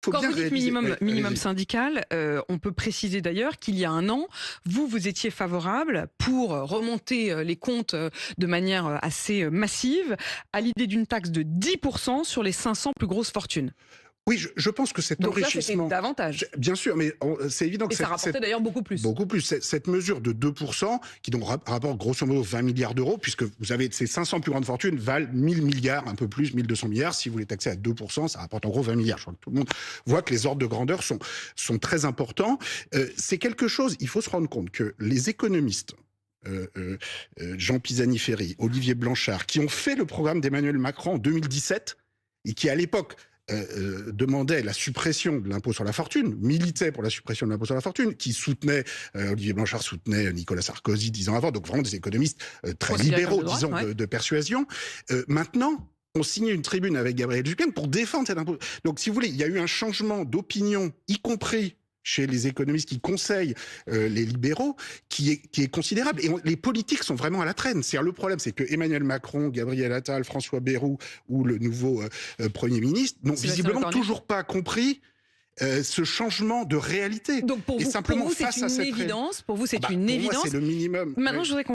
Quand vous dites minimum syndical, on peut préciser d'ailleurs qu'il y a un an, vous étiez favorable pour remonter les comptes de manière assez massive à l'idée d'une taxe de 10% sur les 500 plus grosses fortunes. Oui, je pense que cet Donc là, c'était enrichissement... davantage. Bien sûr, mais c'est évident que... Et ça rapportait d'ailleurs beaucoup plus. Beaucoup plus. Cette mesure de 2%, qui donc rapporte grosso modo 20 milliards d'euros, puisque vous avez ces 500 plus grandes fortunes valent 1000 milliards, un peu plus, 1200 milliards. Si vous les taxez à 2%, ça rapporte en gros 20 milliards. Je crois que tout le monde voit que les ordres de grandeur sont très importants. C'est quelque chose, il faut se rendre compte que les économistes, Jean Pisani-Ferry, Olivier Blanchard, qui ont fait le programme d'Emmanuel Macron en 2017, et qui à l'époque demandait la suppression de l'impôt sur la fortune, militait pour la suppression de l'impôt sur la fortune, qui soutenait, Olivier Blanchard soutenait Nicolas Sarkozy 10 ans avant, donc vraiment des économistes très libéraux, disons, de persuasion. Maintenant, on signe une tribune avec Gabriel Zucman pour défendre cet impôt. Donc, si vous voulez, il y a eu un changement d'opinion, y compris chez les économistes qui conseillent les libéraux, qui est considérable. Et les politiques sont vraiment à la traîne. Le problème, c'est que Emmanuel Macron, Gabriel Attal, François Bayrou ou le nouveau Premier ministre n'ont visiblement toujours pas compris ce changement de réalité. Donc pour vous, c'est une évidence. Pour vous, c'est une évidence. Moi, c'est le minimum. Maintenant, je voudrais qu'on